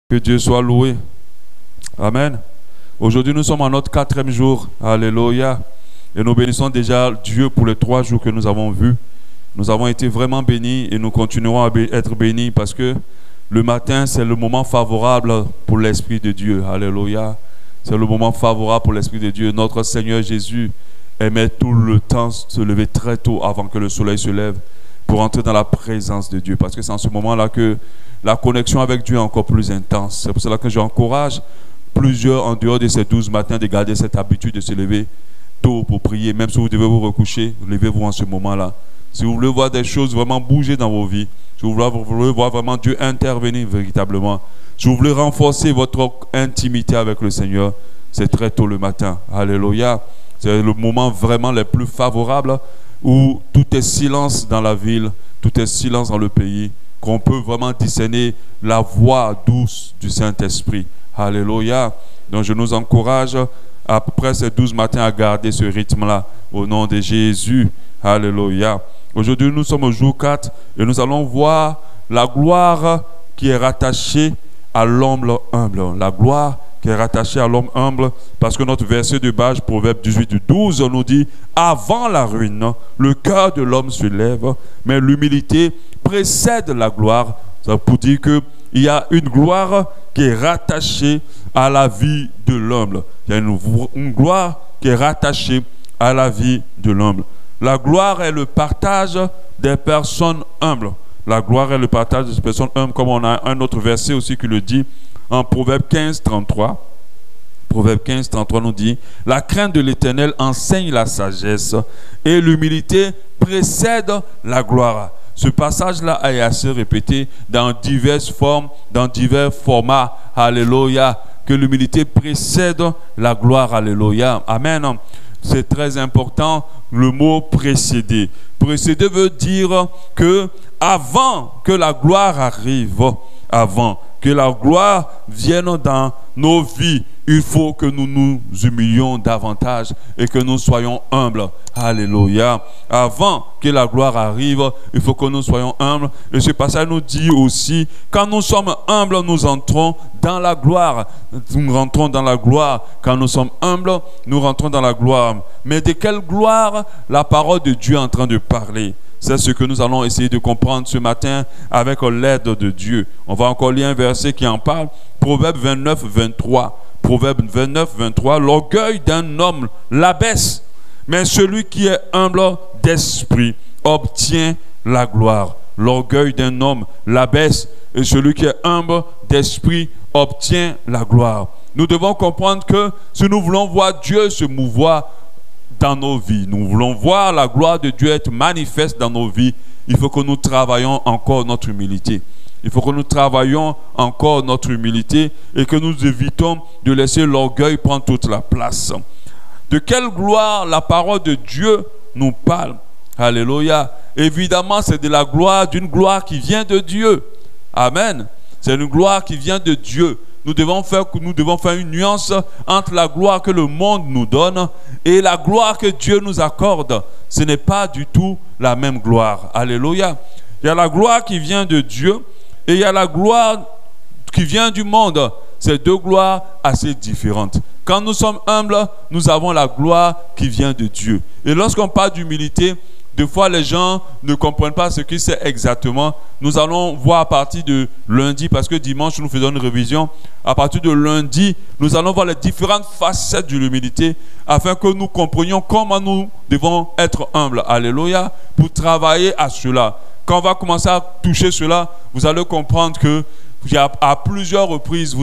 Que Dieu soit loué. Amen. Aujourd'hui, nous sommes à notre 4e jour. Alléluia. Et nous bénissons déjà Dieu pour les 3 jours que nous avons vus. Nous avons été vraiment bénis et nous continuerons à être bénis parce que le matin, c'est le moment favorable pour l'Esprit de Dieu. Alléluia. C'est le moment favorable pour l'Esprit de Dieu. Notre Seigneur Jésus aimait tout le temps se lever très tôt avant que le soleil se lève pour entrer dans la présence de Dieu. Parce que c'est en ce moment-là que la connexion avec Dieu est encore plus intense. C'est pour cela que j'encourage plusieurs en dehors de ces 12 matins de garder cette habitude de se lever tôt pour prier. Même si vous devez vous recoucher, levez-vous en ce moment-là. Si vous voulez voir des choses vraiment bouger dans vos vies, si vous voulez voir vraiment Dieu intervenir véritablement, si vous voulez renforcer votre intimité avec le Seigneur, c'est très tôt le matin. Alléluia. C'est le moment vraiment le plus favorable où tout est silence dans la ville, tout est silence dans le pays, qu'on peut vraiment discerner la voix douce du Saint-Esprit. Alléluia. Donc je nous encourage après ces 12 matins à garder ce rythme-là au nom de Jésus. Alléluia. Aujourd'hui nous sommes au jour 4 et nous allons voir la gloire qui est rattachée à l'homme humble. La gloire qui est rattachée à l'homme humble, parce que notre verset de base, Proverbe 18:12, nous dit « Avant la ruine, le cœur de l'homme se lève, mais l'humilité précède la gloire. » Ça pour dire qu'il y a une gloire qui est rattachée à la vie de l'homme. Il y a une gloire qui est rattachée à la vie de l'homme. La gloire est le partage des personnes humbles. La gloire est le partage des personnes humbles, comme on a un autre verset aussi qui le dit en Proverbe 15:33. Proverbe 15:33 nous dit « La crainte de l'Éternel enseigne la sagesse et l'humilité précède la gloire. » Ce passage-là est assez répété dans diverses formes, dans divers formats. Alléluia. Que l'humilité précède la gloire. Alléluia. Amen. C'est très important, le mot précéder. Précéder veut dire que avant que la gloire arrive, avant que la gloire vienne dans nos vies, il faut que nous nous humilions davantage et que nous soyons humbles. Alléluia. Avant que la gloire arrive, il faut que nous soyons humbles. Et ce passage nous dit aussi, quand nous sommes humbles, nous entrons dans la gloire. Nous rentrons dans la gloire. Quand nous sommes humbles, nous rentrons dans la gloire. Mais de quelle gloire la parole de Dieu est en train de parler? C'est ce que nous allons essayer de comprendre ce matin avec l'aide de Dieu. On va encore lire un verset qui en parle. Proverbe 29:23. Proverbe 29:23. L'orgueil d'un homme l'abaisse, mais celui qui est humble d'esprit obtient la gloire. L'orgueil d'un homme l'abaisse, et celui qui est humble d'esprit obtient la gloire. Nous devons comprendre que si nous voulons voir Dieu se mouvoir dans nos vies, nous voulons voir la gloire de Dieu être manifeste dans nos vies, il faut que nous travaillions encore notre humilité. Il faut que nous travaillions encore notre humilité et que nous évitons de laisser l'orgueil prendre toute la place. De quelle gloire la parole de Dieu nous parle? Alléluia. Évidemment, c'est de la gloire, d'une gloire qui vient de Dieu. Amen. C'est une gloire qui vient de Dieu. Nous devons faire une nuance entre la gloire que le monde nous donne et la gloire que Dieu nous accorde. Ce n'est pas du tout la même gloire. Alléluia. Il y a la gloire qui vient de Dieu et il y a la gloire qui vient du monde. C'est deux gloires assez différentes. Quand nous sommes humbles, nous avons la gloire qui vient de Dieu. Et lorsqu'on parle d'humilité, des fois, les gens ne comprennent pas ce que c'est exactement. Nous allons voir à partir de lundi, parce que dimanche, nous faisons une révision. À partir de lundi, nous allons voir les différentes facettes de l'humilité afin que nous comprenions comment nous devons être humbles. Alléluia. Pour travailler à cela. Quand on va commencer à toucher cela, vous allez comprendre que à plusieurs reprises,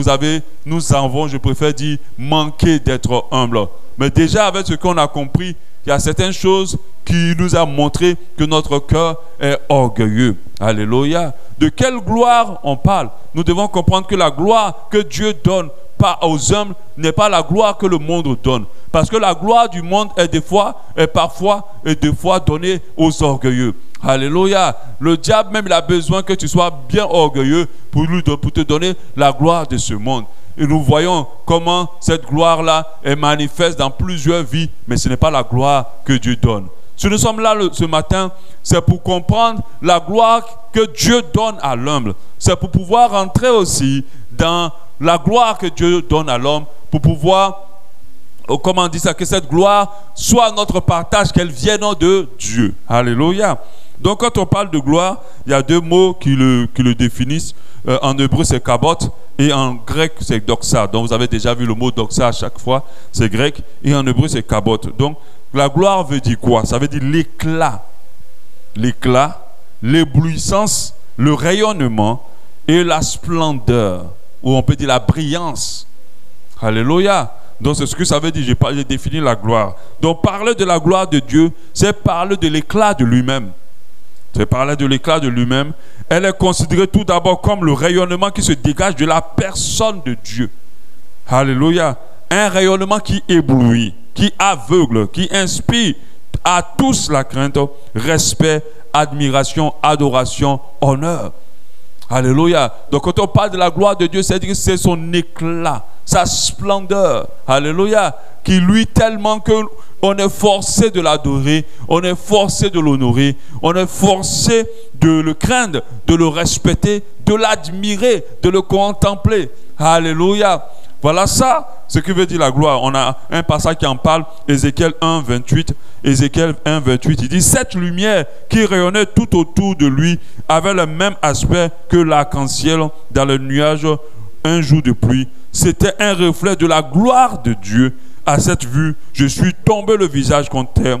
nous avons, je préfère dire, manqué d'être humbles. Mais déjà, avec ce qu'on a compris, il y a certaines choses qui nous a montré que notre cœur est orgueilleux. Alléluia. De quelle gloire on parle? Nous devons comprendre que la gloire que Dieu donne pas aux hommes n'est pas la gloire que le monde donne. Parce que la gloire du monde est parfois et des fois donnée aux orgueilleux. Alléluia. Le diable même, il a besoin que tu sois bien orgueilleux pour te donner la gloire de ce monde. Et nous voyons comment cette gloire-là est manifeste dans plusieurs vies, mais ce n'est pas la gloire que Dieu donne. Si nous sommes là ce matin, c'est pour comprendre la gloire que Dieu donne à l'humble. C'est pour pouvoir rentrer aussi dans la gloire que Dieu donne à l'homme pour pouvoir, comment on dit ça, que cette gloire soit notre partage, qu'elle vienne de Dieu. Alléluia. Donc quand on parle de gloire, il y a deux mots qui le définissent. En hébreu c'est kabot et en grec c'est doxa. Donc vous avez déjà vu le mot doxa à chaque fois, c'est grec, et en hébreu c'est kabot. Donc la gloire veut dire quoi? Ça veut dire l'éclat, l'éblouissance, le rayonnement et la splendeur, ou on peut dire la brillance. Alléluia. Donc c'est ce que ça veut dire, j'ai défini la gloire. Donc parler de la gloire de Dieu, c'est parler de l'éclat de lui-même. C'est parler de l'éclat de lui-même. Elle est considérée tout d'abord comme le rayonnement qui se dégage de la personne de Dieu. Alléluia. Un rayonnement qui éblouit, qui aveugle, qui inspire à tous la crainte, respect, admiration, adoration, honneur. Alléluia. Donc quand on parle de la gloire de Dieu, c'est-à-dire que c'est son éclat, sa splendeur. Alléluia. Qui lui tellement qu'on est forcé de l'adorer, on est forcé de l'honorer, on est forcé de le craindre, de le respecter, de l'admirer, de le contempler. Alléluia. Voilà ça, ce que veut dire la gloire. On a un passage qui en parle, Ézéchiel 1, 28. Ézéchiel 1, 28, il dit « Cette lumière qui rayonnait tout autour de lui avait le même aspect que l'arc-en-ciel dans le nuage un jour de pluie. C'était un reflet de la gloire de Dieu. À cette vue, je suis tombé le visage contre terre,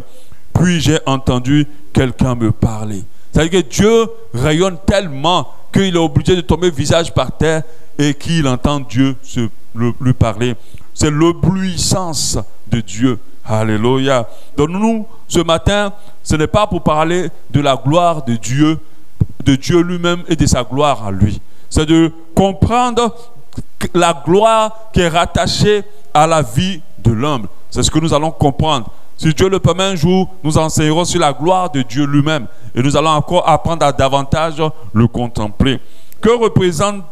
puis j'ai entendu quelqu'un me parler. » C'est-à-dire que Dieu rayonne tellement qu'il est obligé de tomber le visage par terre et qu'il entend Dieu lui parler. C'est l'éblouissance de Dieu. Alléluia. Donc nous, ce matin, ce n'est pas pour parler de la gloire de Dieu lui-même et de sa gloire à lui. C'est de comprendre la gloire qui est rattachée à la vie de l'homme. C'est ce que nous allons comprendre. Si Dieu le permet, un jour, nous enseignerons sur la gloire de Dieu lui-même. Et nous allons encore apprendre à davantage le contempler. Que représente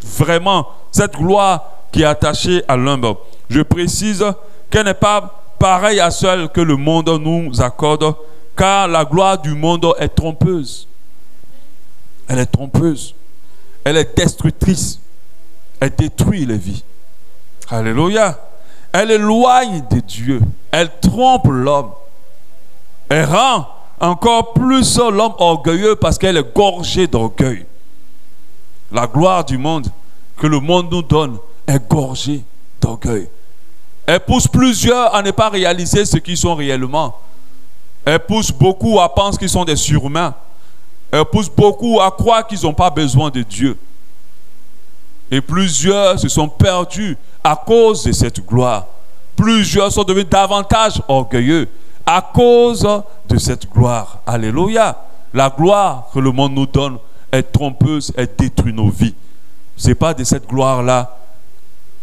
vraiment cette gloire qui est attachée à l'homme? Je précise qu'elle n'est pas pareille à celle que le monde nous accorde, car la gloire du monde est trompeuse. Elle est trompeuse. Elle est destructrice. Elle détruit les vies. Alléluia. Elle éloigne de Dieu. Elle trompe l'homme. Elle rend encore plus l'homme orgueilleux parce qu'elle est gorgée d'orgueil. La gloire du monde que le monde nous donne est gorgée d'orgueil. Elle pousse plusieurs à ne pas réaliser ce qu'ils sont réellement. Elle pousse beaucoup à penser qu'ils sont des surhumains. Elle pousse beaucoup à croire qu'ils n'ont pas besoin de Dieu. Et plusieurs se sont perdus à cause de cette gloire. Plusieurs sont devenus davantage orgueilleux à cause de cette gloire. Alléluia. La gloire que le monde nous donne est trompeuse, elle détruit nos vies. Ce n'est pas de cette gloire-là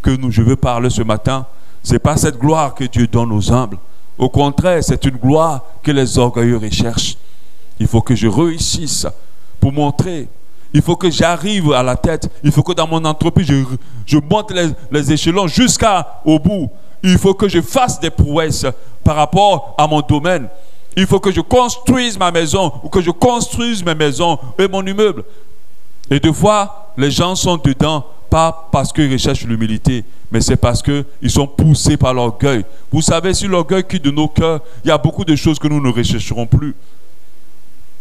que je veux parler ce matin. Ce n'est pas cette gloire que Dieu donne aux humbles. Au contraire, c'est une gloire que les orgueilleux recherchent. Il faut que je réussisse pour montrer. Il faut que j'arrive à la tête. Il faut que dans mon entreprise, je monte les échelons jusqu'au bout. Il faut que je fasse des prouesses par rapport à mon domaine. Il faut que je construise ma maison ou que je construise mes maisons et mon immeuble. Et des fois, les gens sont dedans, pas parce qu'ils recherchent l'humilité, mais c'est parce qu'ils sont poussés par l'orgueil. Vous savez, si l'orgueil quitte de nos cœurs, il y a beaucoup de choses que nous ne rechercherons plus.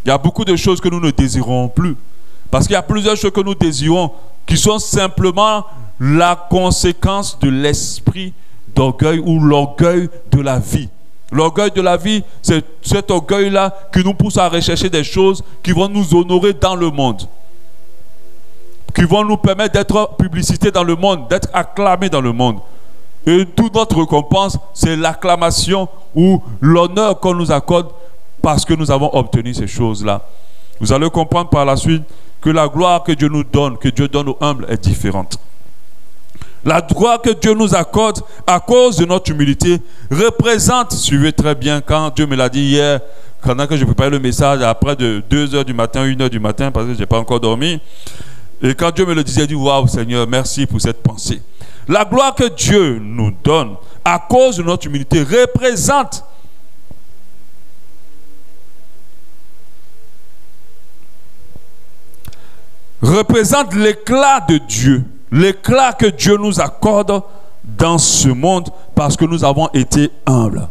Il y a beaucoup de choses que nous ne désirerons plus. Parce qu'il y a plusieurs choses que nous désirons qui sont simplement la conséquence de l'esprit d'orgueil ou l'orgueil de la vie. L'orgueil de la vie, c'est cet orgueil-là qui nous pousse à rechercher des choses qui vont nous honorer dans le monde, qui vont nous permettre d'être publicités dans le monde, d'être acclamés dans le monde. Et toute notre récompense, c'est l'acclamation ou l'honneur qu'on nous accorde parce que nous avons obtenu ces choses-là. Vous allez comprendre par la suite que la gloire que Dieu nous donne, que Dieu donne aux humbles, est différente. La gloire que Dieu nous accorde à cause de notre humilité représente, suivez très bien quand Dieu me l'a dit hier, pendant que je préparais le message après de 2h du matin, 1h du matin, parce que je n'ai pas encore dormi. Et quand Dieu me le disait, je dis, waouh Seigneur, merci pour cette pensée. La gloire que Dieu nous donne à cause de notre humilité représente l'éclat de Dieu l'éclat que Dieu nous accorde dans ce monde parce que nous avons été humbles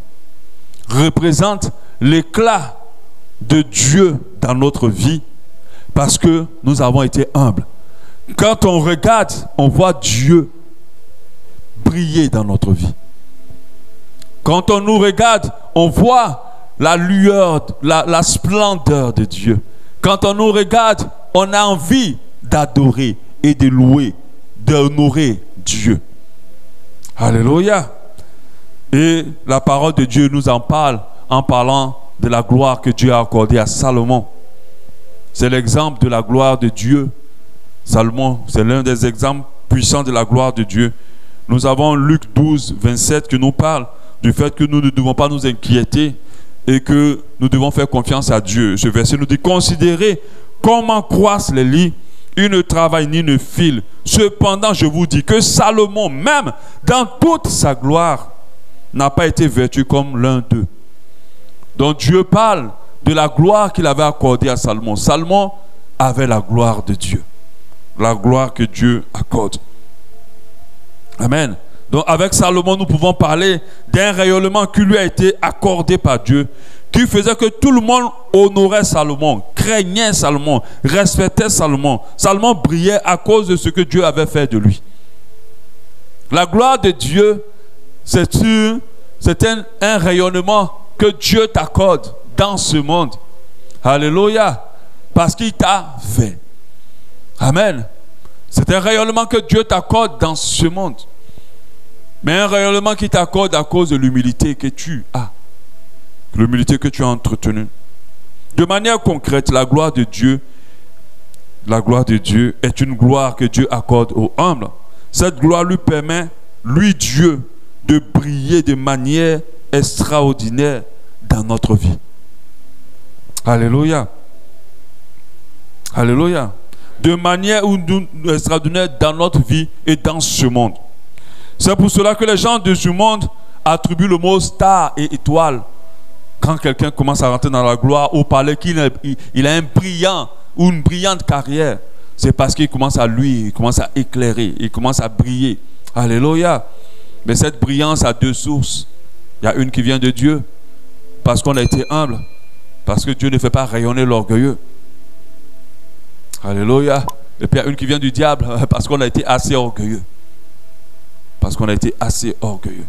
représente l'éclat de Dieu dans notre vie parce que nous avons été humbles. Quand on regarde, on voit Dieu briller dans notre vie. Quand on nous regarde, on voit la lueur, la splendeur de Dieu. Quand on nous regarde, on a envie d'adorer et de louer, d'honorer Dieu. Alléluia. Et la parole de Dieu nous en parle en parlant de la gloire que Dieu a accordée à Salomon. C'est l'exemple de la gloire de Dieu. Salomon, c'est l'un des exemples puissants de la gloire de Dieu. Nous avons Luc 12, 27 qui nous parle du fait que nous ne devons pas nous inquiéter et que nous devons faire confiance à Dieu. Ce verset nous dit: considérez comment croissent les lits, ils ne travaillent ni ne filent. Cependant, je vous dis que Salomon, même dans toute sa gloire, n'a pas été vêtu comme l'un d'eux. Donc Dieu parle de la gloire qu'il avait accordée à Salomon. Salomon avait la gloire de Dieu. La gloire que Dieu accorde. Amen. Donc avec Salomon, nous pouvons parler d'un rayonnement qui lui a été accordé par Dieu, qui faisait que tout le monde honorait Salomon, craignait Salomon, respectait Salomon. Salomon brillait à cause de ce que Dieu avait fait de lui. La gloire de Dieu, c'est un rayonnement que Dieu t'accorde dans ce monde. Alléluia. Parce qu'il t'a fait. Amen. C'est un rayonnement que Dieu t'accorde dans ce monde. Mais un rayonnement qui t'accorde à cause de l'humilité que tu as. L'humilité que tu as entretenue. De manière concrète, la gloire de Dieu est une gloire que Dieu accorde aux humbles. Cette gloire lui permet, lui Dieu, de briller de manière extraordinaire dans notre vie. Alléluia. Alléluia. De manière extraordinaire dans notre vie et dans ce monde. C'est pour cela que les gens de ce monde attribuent le mot star et étoile. Quand quelqu'un commence à rentrer dans la gloire ou parler qu'il a un brillant ou une brillante carrière, c'est parce qu'il commence à luire, il commence à éclairer, il commence à briller. Alléluia. Mais cette brillance a deux sources. Il y a une qui vient de Dieu, parce qu'on a été humble, parce que Dieu ne fait pas rayonner l'orgueilleux. Alléluia. Et puis il y a une qui vient du diable, parce qu'on a été assez orgueilleux. Parce qu'on a été assez orgueilleux.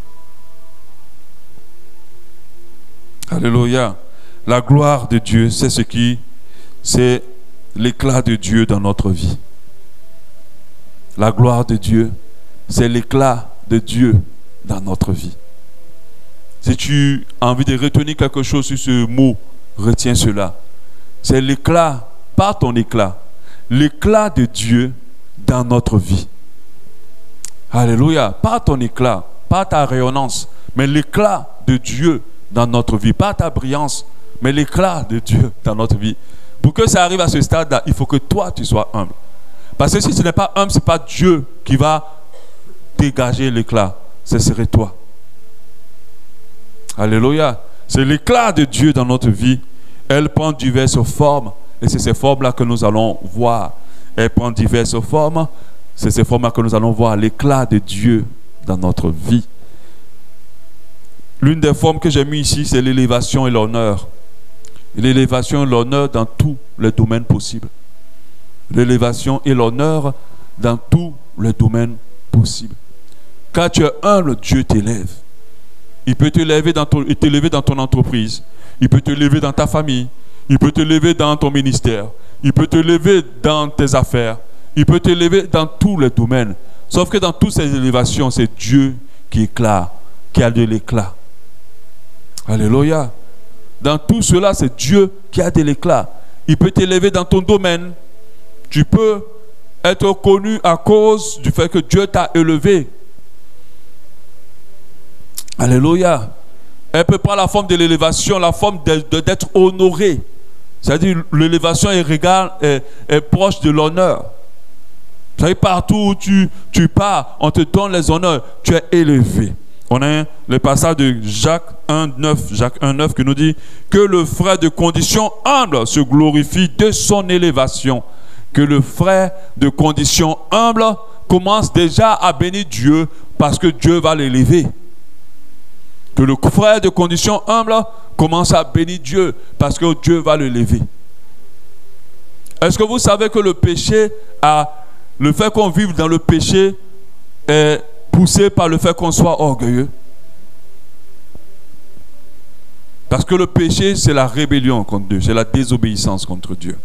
Alléluia. La gloire de Dieu, c'est l'éclat de Dieu dans notre vie. La gloire de Dieu, c'est l'éclat de Dieu dans notre vie. Si tu as envie de retenir quelque chose sur ce mot, retiens cela. C'est l'éclat, pas ton éclat, l'éclat de Dieu dans notre vie. Alléluia. Pas ton éclat, pas ta rayonnance, mais l'éclat de Dieu dans notre vie. Pas ta brillance, mais l'éclat de Dieu dans notre vie. Pour que ça arrive à ce stade-là, il faut que toi, tu sois humble. Parce que si tu n'es pas humble, ce n'est pas Dieu qui va dégager l'éclat. Ce serait toi. Alléluia. C'est l'éclat de Dieu dans notre vie. Elle prend diverses formes. Et c'est ces formes-là que nous allons voir. Elle prend diverses formes. C'est ces formes-là que nous allons voir. L'éclat de Dieu dans notre vie. L'une des formes que j'ai mis ici, c'est l'élévation et l'honneur. L'élévation et l'honneur dans tous les domaines possibles. L'élévation et l'honneur dans tous les domaines possibles. Quand tu es humble, Dieu t'élève. Il peut t'élever dans ton entreprise. Il peut t'élever dans ta famille. Il peut t'élever dans ton ministère. Il peut t'élever dans tes affaires. Il peut t'élever dans tous les domaines. Sauf que dans toutes ces élévations, c'est Dieu qui éclate, qui a de l'éclat. Alléluia. Dans tout cela, c'est Dieu qui a de l'éclat. Il peut t'élever dans ton domaine. Tu peux être connu à cause du fait que Dieu t'a élevé. Alléluia. Elle peut prendre la forme de l'élévation, la forme d'être honoré. C'est-à-dire l'élévation est proche de l'honneur. Vous savez, partout où tu pars, on te donne les honneurs. Tu es élevé. On a le passage de Jacques 1,9 qui nous dit que le frère de condition humble se glorifie de son élévation. Que le frère de condition humble commence déjà à bénir Dieu parce que Dieu va l'élever. Que le frère de condition humble commence à bénir Dieu parce que Dieu va l'élever. Est-ce que vous savez que le péché, le fait qu'on vive dans le péché est poussé par le fait qu'on soit orgueilleux? Parce que le péché, c'est la rébellion contre Dieu, c'est la désobéissance contre Dieu.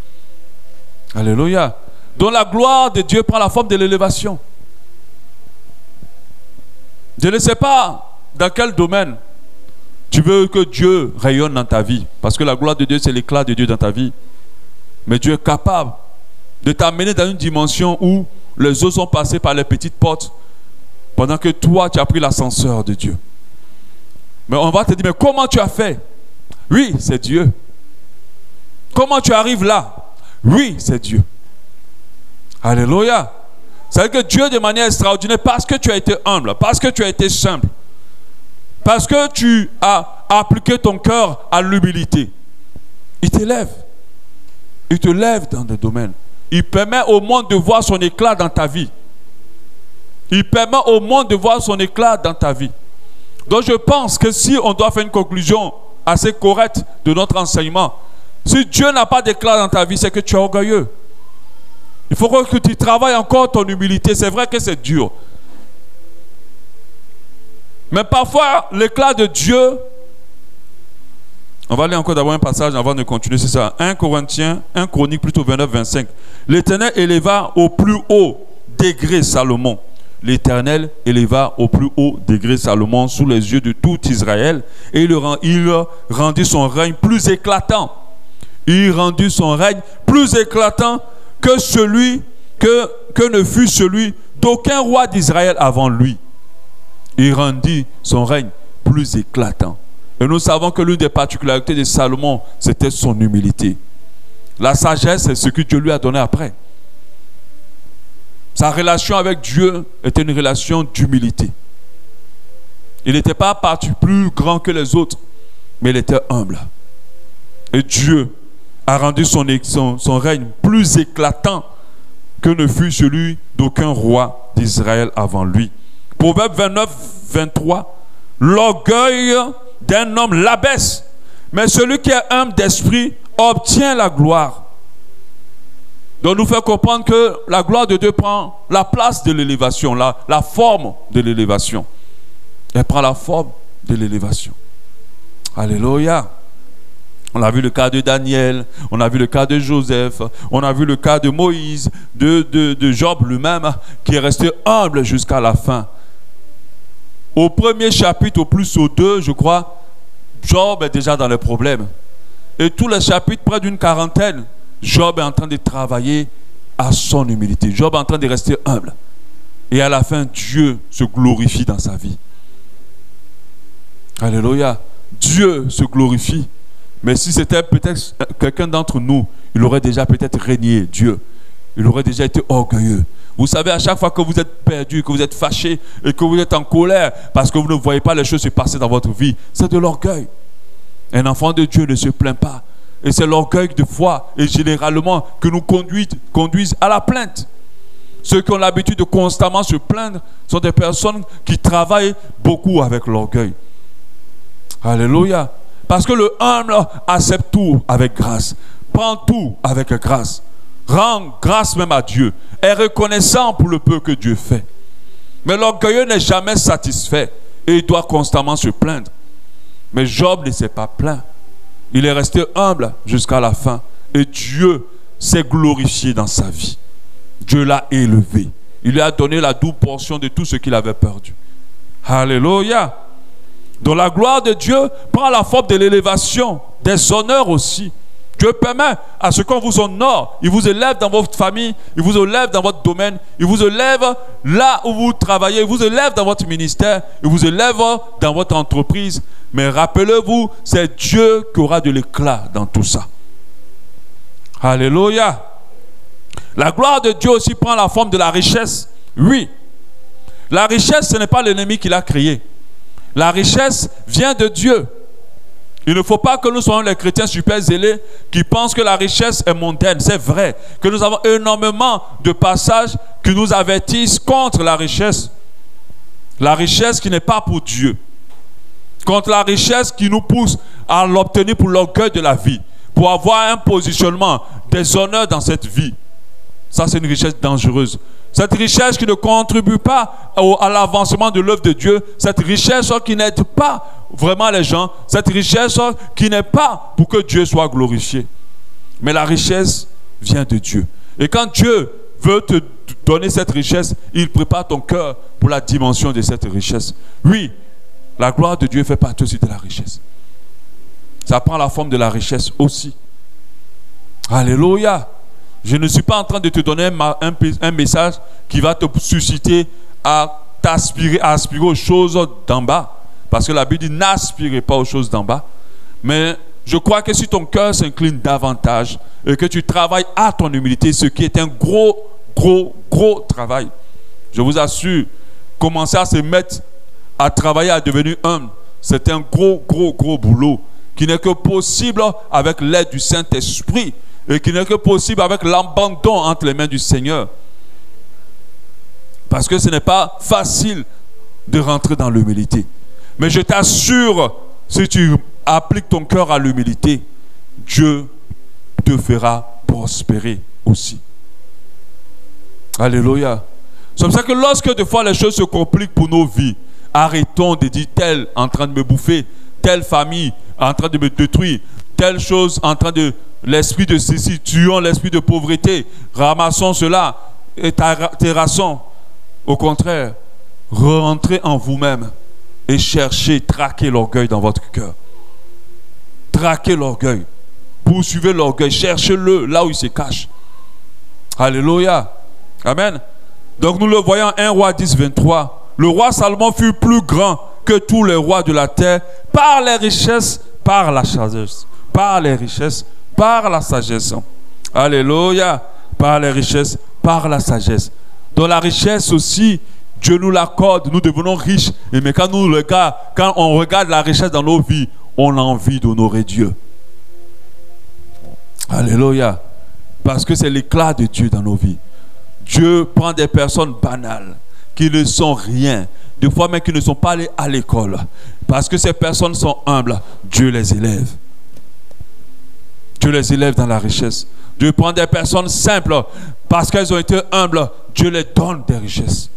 Alléluia. Donc la gloire de Dieu prend la forme de l'élévation. Je ne sais pas dans quel domaine tu veux que Dieu rayonne dans ta vie. Parce que la gloire de Dieu, c'est l'éclat de Dieu dans ta vie. Mais Dieu est capable de t'amener dans une dimension où les autres sont passés par les petites portes pendant que toi, tu as pris l'ascenseur de Dieu. Mais on va te dire, mais comment tu as fait? Oui, c'est Dieu. Comment tu arrives là? Oui, c'est Dieu. Alléluia. C'est que Dieu, de manière extraordinaire, parce que tu as été humble, parce que tu as été simple, parce que tu as appliqué ton cœur à l'humilité, il t'élève. Il te lève dans des domaines. Il permet au monde de voir son éclat dans ta vie. Il permet au monde de voir son éclat dans ta vie. Donc je pense que si on doit faire une conclusion assez correcte de notre enseignement, si Dieu n'a pas d'éclat dans ta vie, c'est que tu es orgueilleux. Il faut que tu travailles encore ton humilité. C'est vrai que c'est dur. Mais parfois, l'éclat de Dieu... On va aller encore d'abord un passage avant de continuer, c'est ça. 1 Chronique plutôt 29-25. L'Éternel éleva au plus haut degré Salomon. L'Éternel éleva au plus haut degré Salomon sous les yeux de tout Israël. Et il rendit son règne plus éclatant. Il rendit son règne plus éclatant que que ne fut celui d'aucun roi d'Israël avant lui. Il rendit son règne plus éclatant. Et nous savons que l'une des particularités de Salomon, c'était son humilité. La sagesse, c'est ce que Dieu lui a donné après. Sa relation avec Dieu était une relation d'humilité. Il n'était pas plus grand que les autres, mais il était humble. Et Dieu a rendu son règne plus éclatant que ne fut celui d'aucun roi d'Israël avant lui. Proverbe 29-23. L'orgueil d'un homme l'abaisse, mais celui qui est humble d'esprit obtient la gloire. Donc nous fait comprendre que la gloire de Dieu prend la place de l'élévation, la forme de l'élévation. Elle prend la forme de l'élévation. Alléluia. On a vu le cas de Daniel, on a vu le cas de Joseph, on a vu le cas de Moïse, de Job lui-même, qui est resté humble jusqu'à la fin. Au premier chapitre, au plus au 2, je crois, Job est déjà dans les problèmes. Et tous les chapitres, près d'une quarantaine, Job est en train de travailler à son humilité. Job est en train de rester humble. Et à la fin, Dieu se glorifie dans sa vie. Alléluia. Dieu se glorifie. Mais si c'était peut-être quelqu'un d'entre nous, il aurait déjà peut-être régné, Dieu. Il aurait déjà été orgueilleux. Vous savez, à chaque fois que vous êtes perdu, que vous êtes fâché et que vous êtes en colère parce que vous ne voyez pas les choses se passer dans votre vie, c'est de l'orgueil. Un enfant de Dieu ne se plaint pas. Et c'est l'orgueil de foi et généralement que nous conduisent à la plainte. Ceux qui ont l'habitude de constamment se plaindre sont des personnes qui travaillent beaucoup avec l'orgueil. Alléluia. Parce que le humble accepte tout avec grâce. Prend tout avec grâce. Rend grâce même à Dieu. Est reconnaissant pour le peu que Dieu fait. Mais l'orgueilleux n'est jamais satisfait. Et il doit constamment se plaindre. Mais Job ne s'est pas plaint. Il est resté humble jusqu'à la fin. Et Dieu s'est glorifié dans sa vie. Dieu l'a élevé. Il lui a donné la double portion de tout ce qu'il avait perdu. Alléluia. Donc la gloire de Dieu prend la forme de l'élévation, des honneurs aussi. Dieu permet à ce qu'on vous honore. Il vous élève dans votre famille, il vous élève dans votre domaine, il vous élève là où vous travaillez, il vous élève dans votre ministère, il vous élève dans votre entreprise. Mais rappelez-vous, c'est Dieu qui aura de l'éclat dans tout ça. Alléluia. La gloire de Dieu aussi prend la forme de la richesse. Oui. La richesse, ce n'est pas l'ennemi qui l'a créée. La richesse vient de Dieu. Il ne faut pas que nous soyons les chrétiens super zélés qui pensent que la richesse est mondaine. C'est vrai que nous avons énormément de passages qui nous avertissent contre la richesse. La richesse qui n'est pas pour Dieu. Contre la richesse qui nous pousse à l'obtenir pour l'orgueil de la vie. Pour avoir un positionnement, des honneurs dans cette vie. Ça, c'est une richesse dangereuse. Cette richesse qui ne contribue pas à l'avancement de l'œuvre de Dieu. Cette richesse qui n'aide pas vraiment les gens. Cette richesse qui n'est pas pour que Dieu soit glorifié. Mais la richesse vient de Dieu. Et quand Dieu veut te donner cette richesse, il prépare ton cœur pour la dimension de cette richesse. Oui, la gloire de Dieu fait partie aussi de la richesse. Ça prend la forme de la richesse aussi. Alléluia. Je ne suis pas en train de te donner un message qui va te susciter à aspirer aux choses d'en bas. Parce que la Bible dit n'aspirez pas aux choses d'en bas. Mais je crois que si ton cœur s'incline davantage et que tu travailles à ton humilité, ce qui est un gros travail. Je vous assure, commencer à se mettre à travailler, à devenir humble, c'est un gros boulot qui n'est que possible avec l'aide du Saint-Esprit et qui n'est que possible avec l'abandon entre les mains du Seigneur. Parce que ce n'est pas facile de rentrer dans l'humilité. Mais je t'assure, si tu appliques ton cœur à l'humilité, Dieu te fera prospérer aussi. Alléluia. C'est pour ça que lorsque des fois les choses se compliquent pour nos vies, arrêtons de dire tel en train de me bouffer, telle famille en train de me détruire, telle chose en train de... L'esprit de ceci, tuons l'esprit de pauvreté, ramassons cela et terrassons. Au contraire, rentrez en vous-même et cherchez, traquez l'orgueil dans votre cœur. Traquez l'orgueil. Poursuivez l'orgueil, cherchez-le là où il se cache. Alléluia. Amen. Donc nous le voyons en 1 Roi 10, 23. Le roi Salomon fut plus grand que tous les rois de la terre par les richesses, par la sagesse. Par les richesses, par la sagesse. Alléluia. Par les richesses, par la sagesse. Dans la richesse aussi, Dieu nous l'accorde, nous devenons riches. Mais quand on regarde la richesse dans nos vies, on a envie d'honorer Dieu. Alléluia. Parce que c'est l'éclat de Dieu dans nos vies. Dieu prend des personnes banales, qui ne sont rien, des fois même qui ne sont pas allées à l'école. Parce que ces personnes sont humbles, Dieu les élève. Dieu les élève dans la richesse. Dieu prend des personnes simples, parce qu'elles ont été humbles, Dieu les donne des richesses.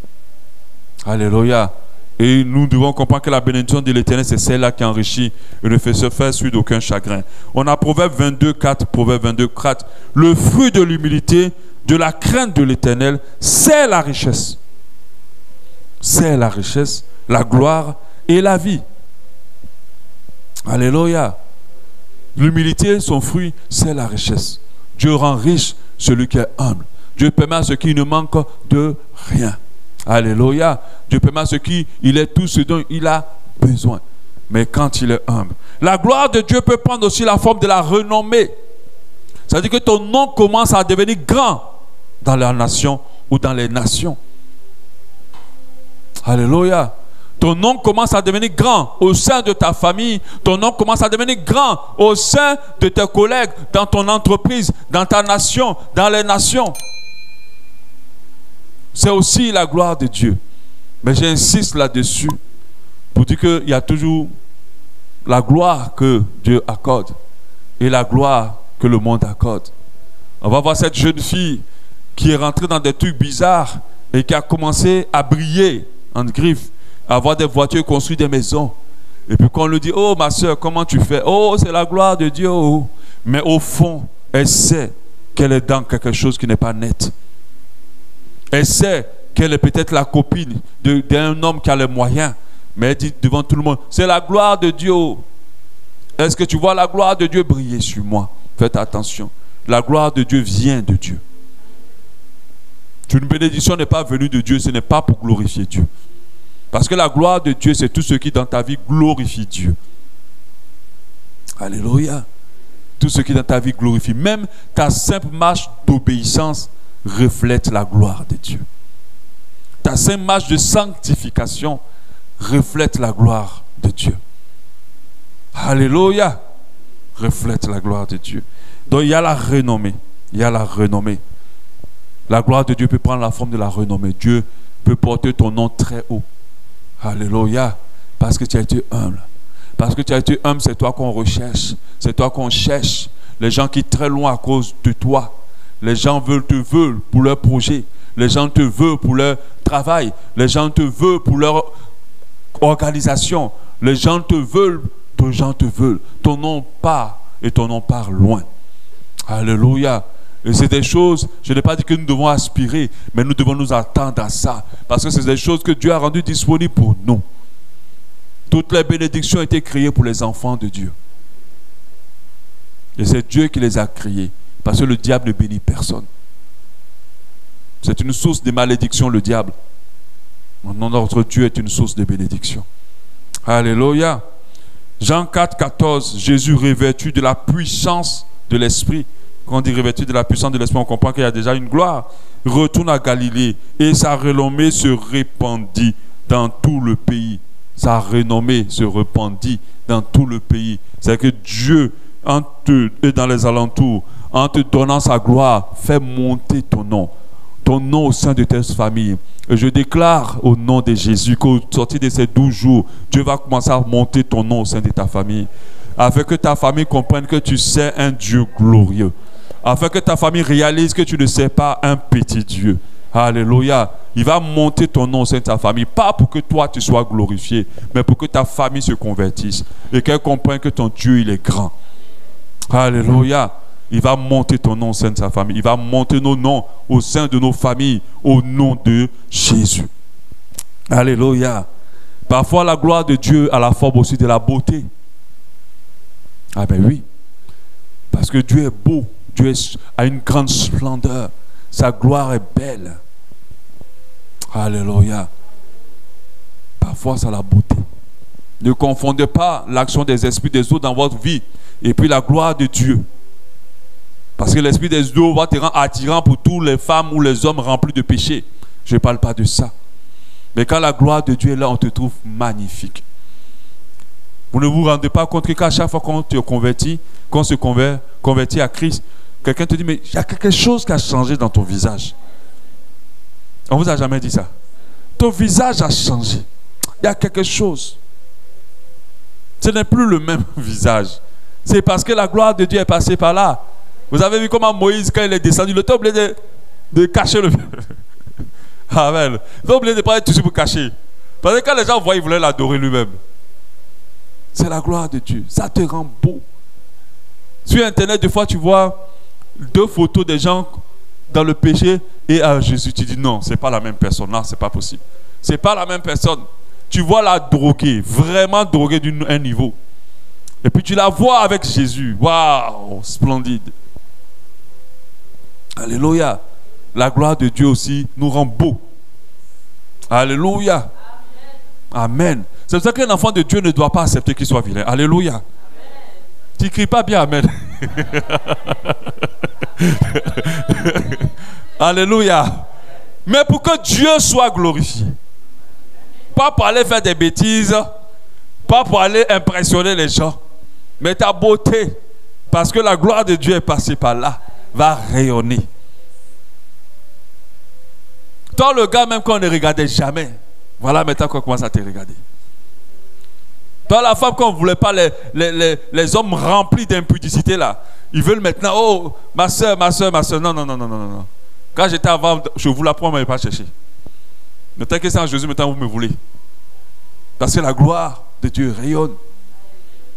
Alléluia. Et nous devons comprendre que la bénédiction de l'Éternel, c'est celle-là qui enrichit et ne fait se faire suite d'aucun chagrin. On a Proverbe 22, 4, Proverbe 22, 4. Le fruit de l'humilité, de la crainte de l'Éternel, c'est la richesse. C'est la richesse, la gloire et la vie. Alléluia. L'humilité, son fruit, c'est la richesse. Dieu rend riche celui qui est humble. Dieu permet à ce qui ne manque de rien. Alléluia. Dieu permet à ce qui il est tout ce dont il a besoin. Mais quand il est humble. La gloire de Dieu peut prendre aussi la forme de la renommée. C'est-à-dire que ton nom commence à devenir grand dans la nation ou dans les nations. Alléluia. Ton nom commence à devenir grand au sein de ta famille. Ton nom commence à devenir grand au sein de tes collègues, dans ton entreprise, dans ta nation, dans les nations. C'est aussi la gloire de Dieu. Mais j'insiste là-dessus pour dire qu'il y a toujours la gloire que Dieu accorde et la gloire que le monde accorde. On va voir cette jeune fille qui est rentrée dans des trucs bizarres et qui a commencé à briller en griffe, à avoir des voitures, construire des maisons. Et puis quand on lui dit, oh ma soeur, comment tu fais? Oh, c'est la gloire de Dieu. Oh. Mais au fond, elle sait qu'elle est dans quelque chose qui n'est pas net. Elle sait qu'elle est peut-être la copine d'un homme qui a les moyens. Mais elle dit devant tout le monde, c'est la gloire de Dieu. Est-ce que tu vois la gloire de Dieu briller sur moi? Faites attention. La gloire de Dieu vient de Dieu. Une bénédiction n'est pas venue de Dieu, ce n'est pas pour glorifier Dieu. Parce que la gloire de Dieu, c'est tout ce qui dans ta vie glorifie Dieu. Alléluia. Tout ce qui dans ta vie glorifie. Même ta simple marche d'obéissance reflète la gloire de Dieu. Ta simple marche de sanctification reflète la gloire de Dieu. Alléluia. Reflète la gloire de Dieu. Donc il y a la renommée. Il y a la renommée. La gloire de Dieu peut prendre la forme de la renommée. Dieu peut porter ton nom très haut. Alléluia. Parce que tu as été humble. Parce que tu as été humble, c'est toi qu'on recherche. C'est toi qu'on cherche. Les gens qui sont très loin à cause de toi. Les gens te veulent pour leur projet. Les gens te veulent pour leur travail. Les gens te veulent pour leur organisation. Les gens te veulent. Tes gens te veulent. Ton nom part et ton nom part loin. Alléluia. Et c'est des choses, je n'ai pas dit que nous devons aspirer, mais nous devons nous attendre à ça. Parce que c'est des choses que Dieu a rendues disponibles pour nous. Toutes les bénédictions ont été créées pour les enfants de Dieu. Et c'est Dieu qui les a créées. Parce que le diable ne bénit personne. C'est une source de malédiction, le diable. Maintenant, notre Dieu est une source de bénédiction. Alléluia. Jean 4, 14, Jésus revêtu de la puissance de l'Esprit. Quand on dit revêtu de la puissance de l'Esprit, on comprend qu'il y a déjà une gloire. Retourne à Galilée et sa renommée se répandit dans tout le pays. Sa renommée se répandit dans tout le pays. C'est que Dieu, et dans les alentours, en te donnant sa gloire, fait monter ton nom au sein de tes familles. Et je déclare au nom de Jésus qu'au sortir de ces 12 jours, Dieu va commencer à monter ton nom au sein de ta famille. Afin que ta famille comprenne que tu sais un Dieu glorieux. Afin que ta famille réalise que tu ne sais pas un petit Dieu. Alléluia. Il va monter ton nom au sein de ta famille. Pas pour que toi tu sois glorifié, mais pour que ta famille se convertisse. Et qu'elle comprenne que ton Dieu, il est grand. Alléluia. Il va monter ton nom au sein de sa famille. Il va monter nos noms au sein de nos familles au nom de Jésus. Alléluia. Parfois la gloire de Dieu a la forme aussi de la beauté. Ah ben oui. Parce que Dieu est beau. Dieu a une grande splendeur. Sa gloire est belle. Alléluia. Parfois c'est la beauté. Ne confondez pas l'action des esprits des autres dans votre vie et puis la gloire de Dieu. Parce que l'esprit des autres va te rendre attirant pour toutes les femmes ou les hommes remplis de péché. Je ne parle pas de ça. Mais quand la gloire de Dieu est là, on te trouve magnifique. Vous ne vous rendez pas compte qu'à chaque fois qu'on te convertit, qu'on se convertit à Christ, quelqu'un te dit, mais il y a quelque chose qui a changé dans ton visage. On ne vous a jamais dit ça. Ton visage a changé. Il y a quelque chose. Ce n'est plus le même visage. C'est parce que la gloire de Dieu est passée par là. Vous avez vu comment Moïse, quand il est descendu, il était obligé de cacher le... Amen. Il était obligé de prendre tout pour cacher. Parce que quand les gens voient, ils voulaient l'adorer lui-même. C'est la gloire de Dieu. Ça te rend beau. Sur Internet, des fois, tu vois 2 photos des gens dans le péché et à Jésus. Tu dis non, ce n'est pas la même personne. Non, ce n'est pas possible. Ce n'est pas la même personne. Tu vois la droguée, vraiment droguée d'un niveau. Et puis tu la vois avec Jésus. Waouh, splendide. Alléluia. La gloire de Dieu aussi nous rend beaux. Alléluia. Amen. C'est pour ça qu'un enfant de Dieu ne doit pas accepter qu'il soit vilain. Alléluia. Amen. Tu ne cries pas bien Amen. Alléluia. Mais pour que Dieu soit glorifié. Pas pour aller faire des bêtises. Pas pour aller impressionner les gens. Mais ta beauté, parce que la gloire de Dieu est passée par là, va rayonner. Toi, le gars, même quand on ne regardait jamais, voilà maintenant qu'on commence à te regarder. Toi, la femme, quand on ne voulait pas les hommes remplis d'impudicité là, ils veulent maintenant, oh, ma soeur, ma soeur, ma soeur. Non, non, non, non, non, non. Quand j'étais avant, je vous l'apprends, mais pas chercher. Maintenant que c'est en Jésus, maintenant vous me voulez. Parce que la gloire de Dieu rayonne.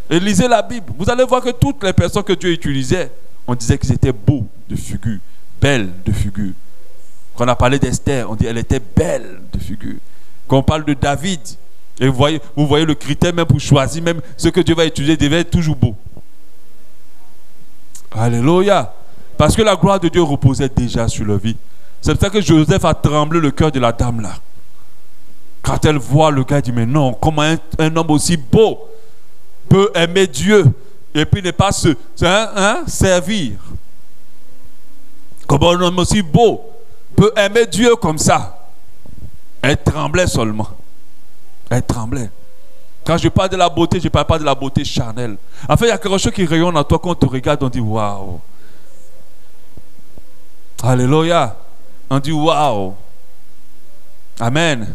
Et lisez la Bible. Vous allez voir que toutes les personnes que Dieu utilisait, on disait qu'ils étaient beaux de figure, belles de figure. Quand on a parlé d'Esther, on dit qu'elle était belle de figure. Quand on parle de David, et vous voyez le critère même pour choisir, même ce que Dieu va utiliser, devait être toujours beau. Alléluia. Parce que la gloire de Dieu reposait déjà sur leur vie. C'est pour ça que Joseph a tremblé le cœur de la dame là. Quand elle voit le gars, elle dit, mais non, comment un homme aussi beau peut aimer Dieu et puis ne pas se servir. Comment un homme aussi beau peut aimer Dieu comme ça. Elle tremblait seulement. Elle tremblait. Quand je parle de la beauté, je ne parle pas de la beauté charnelle. En fait, il y a quelque chose qui rayonne en toi quand on te regarde, on dit waouh. Alléluia. On dit waouh. Amen.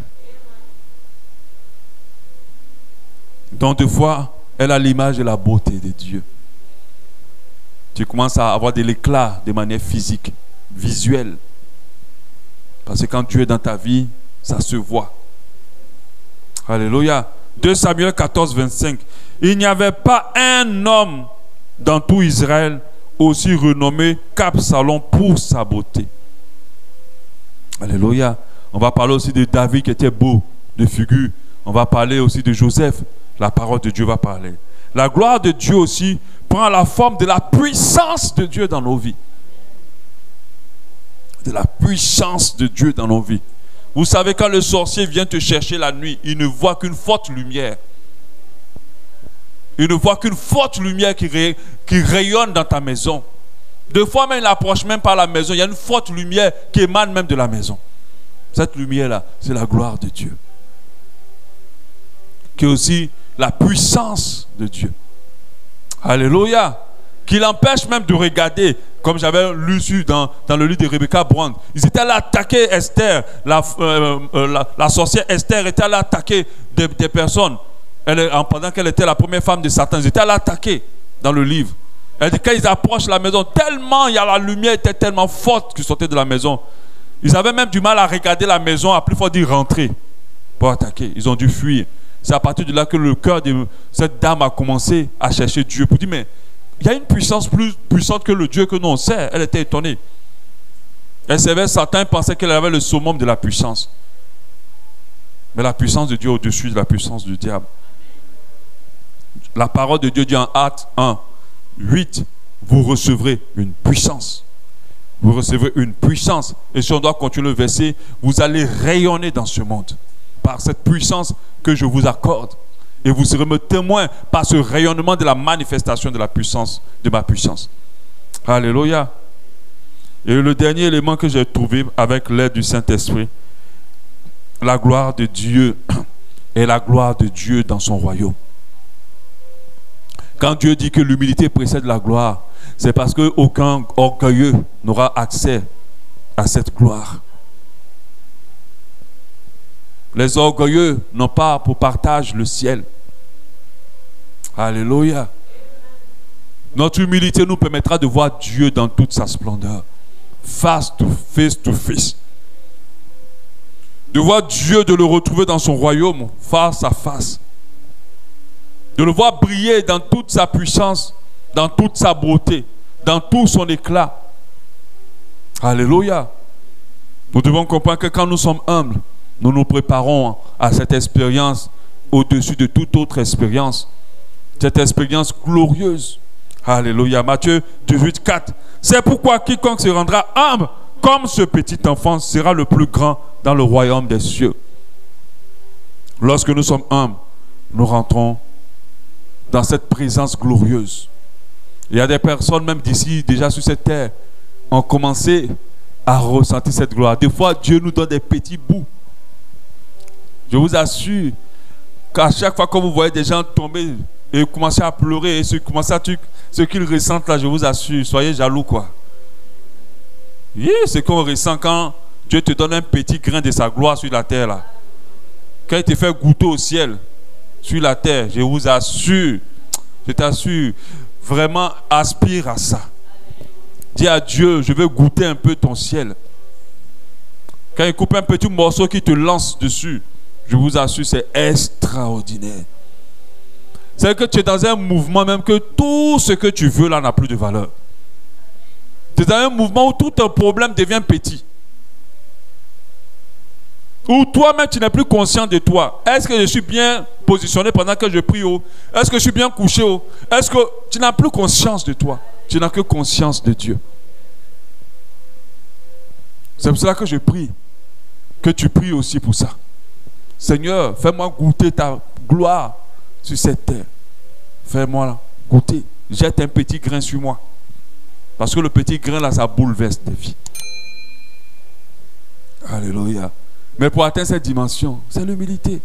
Donc, deux fois, elle a l'image de la beauté de Dieu. Tu commences à avoir de l'éclat de manière physique, visuelle. Parce que quand Dieu est dans ta vie, ça se voit. Alléluia. 2 Samuel 14, 25. Il n'y avait pas un homme dans tout Israël aussi renommé qu'Absalom pour sa beauté. Alléluia. On va parler aussi de David qui était beau de figure. On va parler aussi de Joseph. La parole de Dieu va parler. La gloire de Dieu aussi prend la forme de la puissance de Dieu dans nos vies. De la puissance de Dieu dans nos vies. Vous savez, quand le sorcier vient te chercher la nuit, il ne voit qu'une forte lumière. Il ne voit qu'une forte lumière qui rayonne dans ta maison. Deux fois même, il n'approche même pas la maison. Il y a une forte lumière qui émane même de la maison. Cette lumière-là, c'est la gloire de Dieu. Qui est aussi la puissance de Dieu. Alléluia. Qui l'empêche même de regarder, comme j'avais lu dans le livre de Rebecca Brown. Ils étaient allés attaquer Esther. La sorcière Esther était allée attaquer des personnes. Pendant qu'elle était la première femme de Satan. Ils étaient allés attaquer dans le livre. Elle dit, quand ils approchent la maison, tellement la lumière était tellement forte qu'ils sortaient de la maison. Ils avaient même du mal à regarder la maison, à plus fort dire rentrer pour attaquer. Ils ont dû fuir. C'est à partir de là que le cœur de cette dame a commencé à chercher Dieu pour dire, mais il y a une puissance plus puissante que le Dieu que nous on sait. Elle était étonnée. Elle savait, Satan pensait qu'elle avait le summum de la puissance. Mais la puissance de Dieu est au-dessus de la puissance du diable. La parole de Dieu dit en Actes 1, 8, vous recevrez une puissance. Vous recevrez une puissance. Et si on doit continuer le verset, vous allez rayonner dans ce monde par cette puissance que je vous accorde. Et vous serez me témoin par ce rayonnement de la manifestation de la puissance, de ma puissance. Alléluia. Et le dernier élément que j'ai trouvé avec l'aide du Saint-Esprit, la gloire de Dieu est la gloire de Dieu dans son royaume. Quand Dieu dit que l'humilité précède la gloire, c'est parce qu'aucun orgueilleux n'aura accès à cette gloire. Les orgueilleux n'ont pas pour partage le ciel. Alléluia. Notre humilité nous permettra de voir Dieu dans toute sa splendeur. Face to face. De voir Dieu, de le retrouver dans son royaume, face à face. De le voir briller dans toute sa puissance, dans toute sa beauté, dans tout son éclat. Alléluia. Nous devons comprendre que quand nous sommes humbles, nous nous préparons à cette expérience au-dessus de toute autre expérience. Cette expérience glorieuse. Alléluia. Matthieu 18, 4. C'est pourquoi quiconque se rendra humble comme ce petit enfant sera le plus grand dans le royaume des cieux. Lorsque nous sommes humbles, nous rentrons dans cette présence glorieuse. Il y a des personnes même d'ici, déjà sur cette terre, ont commencé à ressentir cette gloire. Des fois, Dieu nous donne des petits bouts. Je vous assure qu'à chaque fois que vous voyez des gens tomber et commencer à pleurer, et ce qu'ils ressentent là, je vous assure, soyez jaloux quoi. Oui, c'est qu'on ressent quand Dieu te donne un petit grain de sa gloire sur la terre là. Quand il te fait goûter au ciel, sur la terre, je vous assure, je t'assure, vraiment aspire à ça. Dis à Dieu, je veux goûter un peu ton ciel. Quand il coupe un petit morceau qui te lance dessus, je vous assure, c'est extraordinaire. C'est que tu es dans un mouvement même que tout ce que tu veux là n'a plus de valeur. Tu es dans un mouvement où tout un problème devient petit. Où toi-même tu n'es plus conscient de toi. Est-ce que je suis bien positionné pendant que je prie? Est-ce que je suis bien couché? Est-ce que tu n'as plus conscience de toi? Tu n'as que conscience de Dieu. C'est pour cela que je prie. Que tu pries aussi pour ça. Seigneur, fais-moi goûter ta gloire sur cette terre. Fais-moi goûter. Jette un petit grain sur moi. Parce que le petit grain là, ça bouleverse des vies. Alléluia. Mais pour atteindre cette dimension, c'est l'humilité.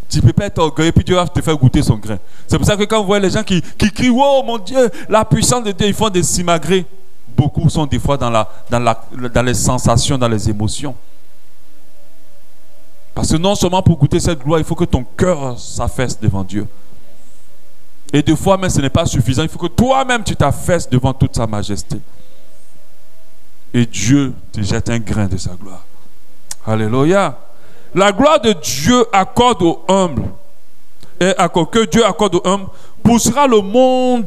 Tu ne peux pas être orgueilleux, puis Dieu va te faire goûter son grain. C'est pour ça que quand vous voyez les gens qui crient, oh mon Dieu, la puissance de Dieu, ils font des simagrées. Beaucoup sont des fois dans les sensations, dans les émotions. Parce que non seulement pour goûter cette gloire, il faut que ton cœur s'affaisse devant Dieu. Et des fois même, ce n'est pas suffisant. Il faut que toi-même, tu t'affaisses devant toute sa majesté. Et Dieu te jette un grain de sa gloire. Alléluia. La gloire de Dieu accorde aux humbles, et que Dieu accorde aux humbles, poussera le monde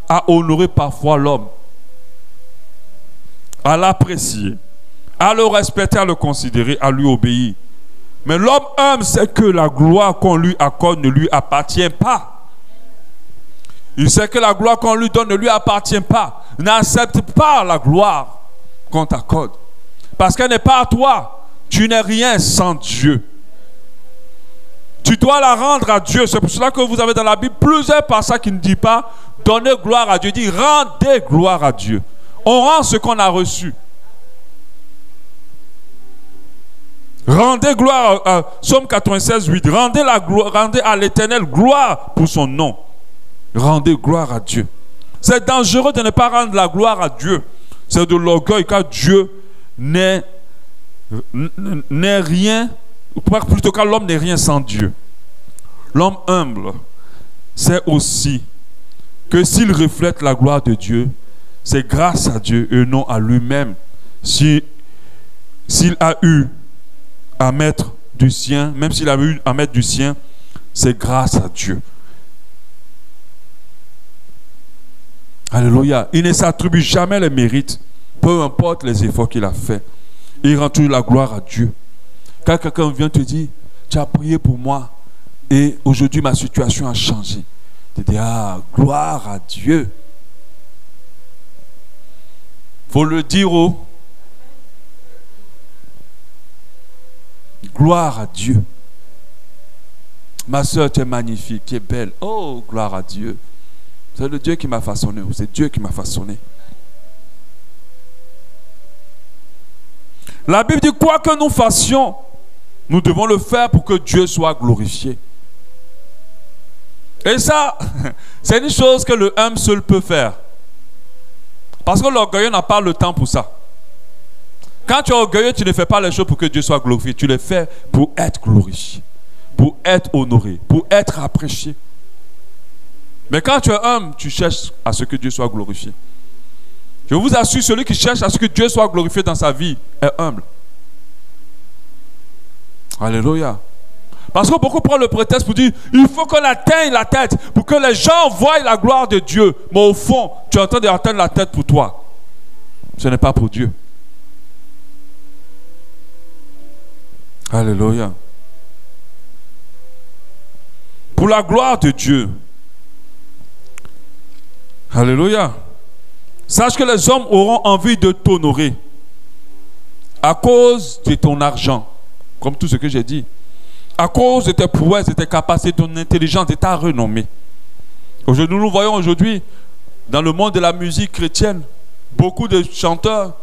à honorer parfois l'homme, à l'apprécier, à le respecter, à le considérer, à lui obéir. Mais l'homme humble sait que la gloire qu'on lui accorde ne lui appartient pas. Il sait que la gloire qu'on lui donne ne lui appartient pas. N'accepte pas la gloire qu'on t'accorde, parce qu'elle n'est pas à toi. Tu n'es rien sans Dieu. Tu dois la rendre à Dieu. C'est pour cela que vous avez dans la Bible plusieurs passages qui ne disent pas donnez gloire à Dieu. Il dit rendez gloire à Dieu. On rend ce qu'on a reçu. Rendez gloire à Psaume 96, 8. Rendez à l'Éternel gloire pour son nom. Rendez gloire à Dieu. C'est dangereux de ne pas rendre la gloire à Dieu. C'est de l'orgueil, car Dieu n'est rien, plutôt car l'homme n'est rien sans Dieu. L'homme humble sait aussi que s'il reflète la gloire de Dieu, c'est grâce à Dieu et non à lui-même. S'il a eu à mettre du sien, même s'il a eu à mettre du sien, c'est grâce à Dieu. Alléluia. Il ne s'attribue jamais les mérites, peu importe les efforts qu'il a faits. Il rend toujours la gloire à Dieu. Quand quelqu'un vient te dire, tu as prié pour moi et aujourd'hui ma situation a changé. Tu dis, ah, gloire à Dieu. Il faut le dire au. Gloire à Dieu. Ma soeur, tu es magnifique, tu es belle. Oh, gloire à Dieu. C'est le Dieu qui m'a façonné. C'est Dieu qui m'a façonné. La Bible dit quoi que nous fassions, nous devons le faire pour que Dieu soit glorifié. Et ça, c'est une chose que le humble seul peut faire. Parce que l'orgueilleux n'a pas le temps pour ça. Quand tu es orgueilleux, tu ne fais pas les choses pour que Dieu soit glorifié. Tu les fais pour être glorifié, pour être honoré, pour être apprécié. Mais quand tu es humble, tu cherches à ce que Dieu soit glorifié. Je vous assure, celui qui cherche à ce que Dieu soit glorifié dans sa vie est humble. Alléluia. Parce que beaucoup prennent le prétexte pour dire il faut qu'on atteigne la tête pour que les gens voient la gloire de Dieu. Mais au fond, tu es en train d'atteindre la tête pour toi. Ce n'est pas pour Dieu. Alléluia. Pour la gloire de Dieu. Alléluia. Sache que les hommes auront envie de t'honorer à cause de ton argent, comme tout ce que j'ai dit, à cause de tes prouesses, de tes capacités, de ton intelligence, de ta renommée. Aujourd'hui, nous voyons aujourd'hui, dans le monde de la musique chrétienne, beaucoup de chanteurs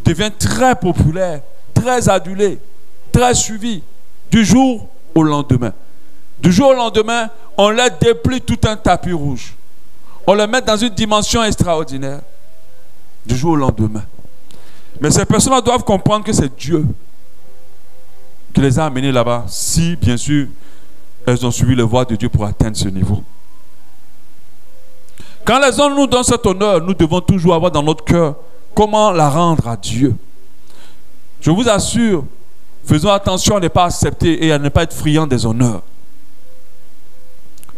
deviennent très populaires, très adulés, très suivis, du jour au lendemain. Du jour au lendemain, on leur déplie tout un tapis rouge. On les met dans une dimension extraordinaire. Du jour au lendemain. Mais ces personnes doivent comprendre que c'est Dieu qui les a amenés là-bas, si bien sûr elles ont suivi les voies de Dieu pour atteindre ce niveau. Quand les hommes nous donnent cet honneur, nous devons toujours avoir dans notre cœur comment la rendre à Dieu. Je vous assure, faisons attention à ne pas accepter et à ne pas être friands des honneurs.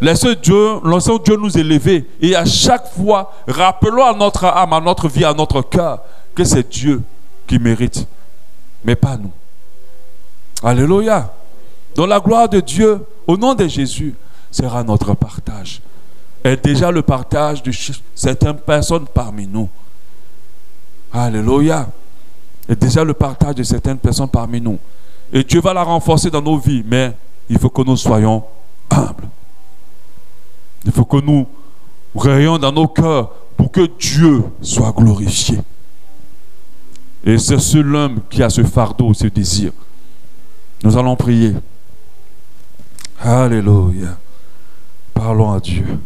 Laissons Dieu nous élever et à chaque fois, rappelons à notre âme, à notre vie, à notre cœur que c'est Dieu qui mérite, mais pas nous. Alléluia. Donc la gloire de Dieu, au nom de Jésus, sera notre partage. Et déjà le partage de certaines personnes parmi nous. Alléluia. Et déjà le partage de certaines personnes parmi nous. Et Dieu va la renforcer dans nos vies, mais il faut que nous soyons humbles. Il faut que nous rayons dans nos cœurs pour que Dieu soit glorifié. Et c'est seul homme qui a ce fardeau, ce désir. Nous allons prier. Alléluia. Parlons à Dieu.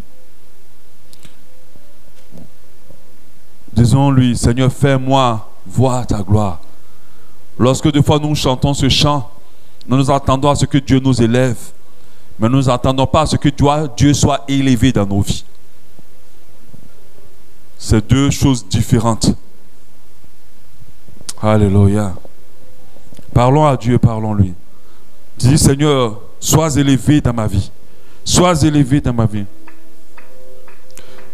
Disons-lui, Seigneur, fais-moi voir ta gloire. Lorsque des fois nous chantons ce chant, nous nous attendons à ce que Dieu nous élève, mais nous n'attendons pas à ce que Dieu soit élevé dans nos vies. C'est deux choses différentes. Alléluia. Parlons à Dieu, parlons-lui. Dis, Seigneur, sois élevé dans ma vie. Sois élevé dans ma vie.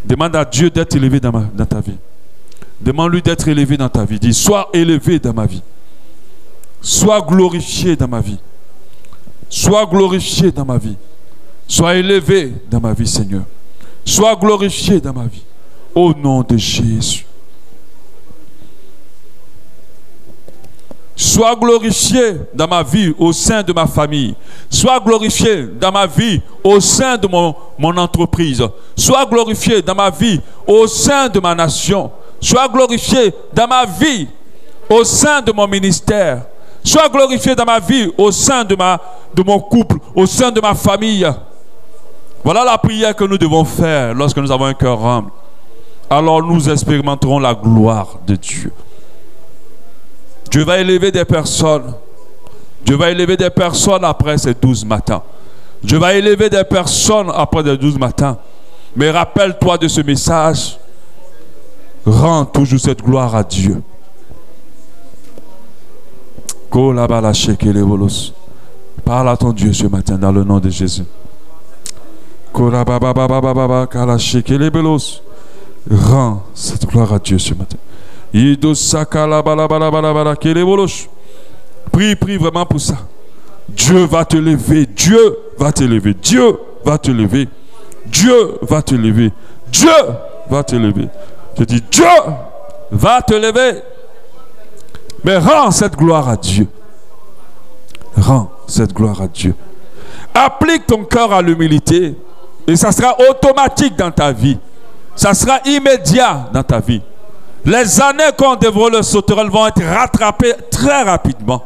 Demande à Dieu d'être élevé dans ta vie. Demande-lui d'être élevé dans ta vie. Dis, sois élevé dans ma vie. Sois glorifié dans ma vie. Sois glorifié dans ma vie. Sois élevé dans ma vie, Seigneur. Sois glorifié dans ma vie. Au nom de Jésus. Sois glorifié dans ma vie au sein de ma famille. Sois glorifié dans ma vie au sein de mon entreprise. Sois glorifié dans ma vie au sein de ma nation. Sois glorifié dans ma vie au sein de mon ministère. Sois glorifié dans ma vie au sein de mon couple, au sein de ma famille. Voilà la prière que nous devons faire lorsque nous avons un cœur humble. Alors nous expérimenterons la gloire de Dieu. Dieu va élever des personnes. Dieu va élever des personnes après ces 12 matins. Dieu va élever des personnes après les 12 matins. Mais rappelle-toi de ce message. Rends toujours cette gloire à Dieu. Parle à ton Dieu ce matin dans le nom de Jésus. Rends cette gloire à Dieu ce matin. Prie vraiment pour ça. Dieu va te lever. Dieu va te lever. Dieu va te lever. Dieu va te lever. Dieu va te lever. Je dis Dieu va te lever. Mais rends cette gloire à Dieu. Rends cette gloire à Dieu. Applique ton cœur à l'humilité et ça sera automatique dans ta vie. Ça sera immédiat dans ta vie. Les années qu'on devrait le sauterelles vont être rattrapées très rapidement.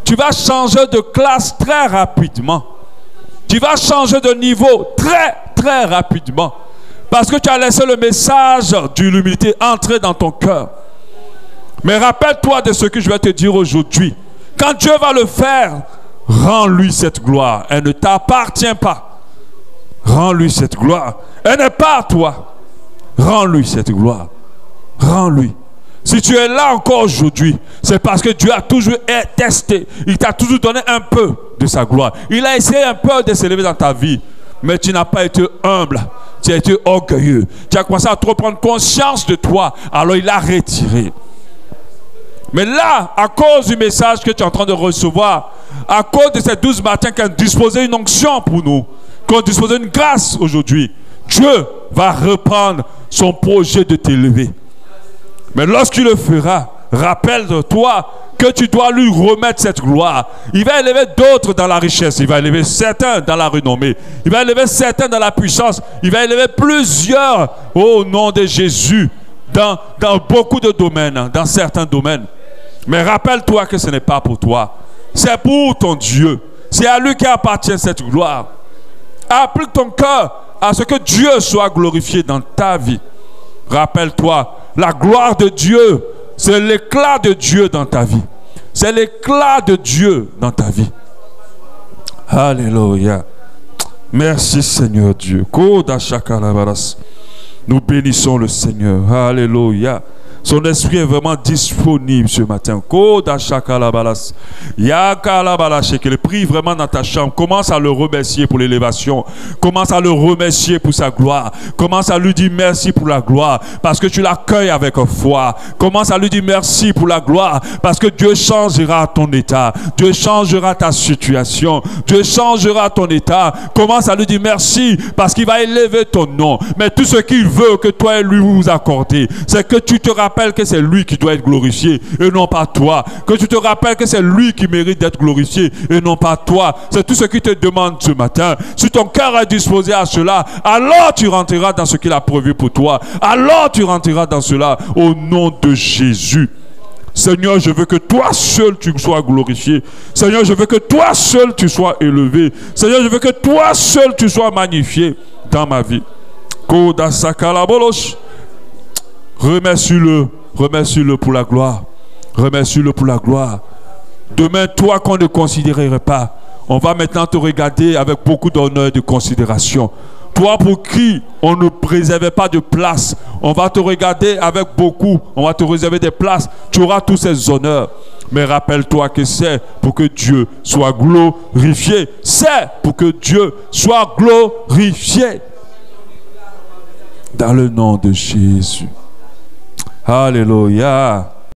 Tu vas changer de classe très rapidement. Tu vas changer de niveau très rapidement. Parce que tu as laissé le message de l'humilité entrer dans ton cœur. Mais rappelle-toi de ce que je vais te dire aujourd'hui. Quand Dieu va le faire, rends-lui cette gloire. Elle ne t'appartient pas. Rends-lui cette gloire. Elle n'est pas à toi. Rends-lui cette gloire. Rends-lui. Si tu es là encore aujourd'hui, c'est parce que Dieu a toujours testé. Il t'a toujours donné un peu de sa gloire. Il a essayé un peu de s'élever dans ta vie. Mais tu n'as pas été humble. Tu as été orgueilleux. Tu as commencé à trop prendre conscience de toi. Alors il a retiré. Mais là, à cause du message que tu es en train de recevoir, à cause de ces 12 matins qui ont disposé une onction pour nous, qui ont disposé une grâce aujourd'hui, Dieu va reprendre son projet de t'élever. Mais lorsqu'il le fera, rappelle-toi que tu dois lui remettre cette gloire. Il va élever d'autres dans la richesse. Il va élever certains dans la renommée. Il va élever certains dans la puissance. Il va élever plusieurs au nom de Jésus dans beaucoup de domaines, dans certains domaines. Mais rappelle-toi que ce n'est pas pour toi. C'est pour ton Dieu. C'est à lui qu'appartient cette gloire. Applique ton cœur à ce que Dieu soit glorifié dans ta vie. Rappelle-toi, la gloire de Dieu, c'est l'éclat de Dieu dans ta vie. C'est l'éclat de Dieu dans ta vie. Alléluia. Merci Seigneur Dieu. Nous bénissons le Seigneur. Alléluia. Son esprit est vraiment disponible ce matin. Prie vraiment dans ta chambre. Commence à le remercier pour l'élévation. Commence à le remercier pour sa gloire. Commence à lui dire merci pour la gloire. Parce que tu l'accueilles avec foi. Commence à lui dire merci pour la gloire. Parce que Dieu changera ton état. Dieu changera ta situation. Dieu changera ton état. Commence à lui dire merci. Parce qu'il va élever ton nom. Mais tout ce qu'il veut que toi et lui vous accordez, c'est que tu te rappelles que c'est lui qui doit être glorifié et non pas toi. Que tu te rappelles que c'est lui qui mérite d'être glorifié et non pas toi. C'est tout ce qu'il te demande ce matin. Si ton cœur est disposé à cela, alors tu rentreras dans ce qu'il a prévu pour toi. Alors tu rentreras dans cela au nom de Jésus. Seigneur, je veux que toi seul tu sois glorifié. Seigneur, je veux que toi seul tu sois élevé. Seigneur, je veux que toi seul tu sois magnifié dans ma vie. Remercie-le. Remercie-le pour la gloire. Remercie-le pour la gloire. Demain, toi qu'on ne considérerait pas, on va maintenant te regarder avec beaucoup d'honneur et de considération. Toi pour qui on ne préservait pas de place, on va te regarder avec beaucoup, on va te réserver des places, tu auras tous ces honneurs. Mais rappelle-toi que c'est pour que Dieu soit glorifié. C'est pour que Dieu soit glorifié. Dans le nom de Jésus. Alléluia.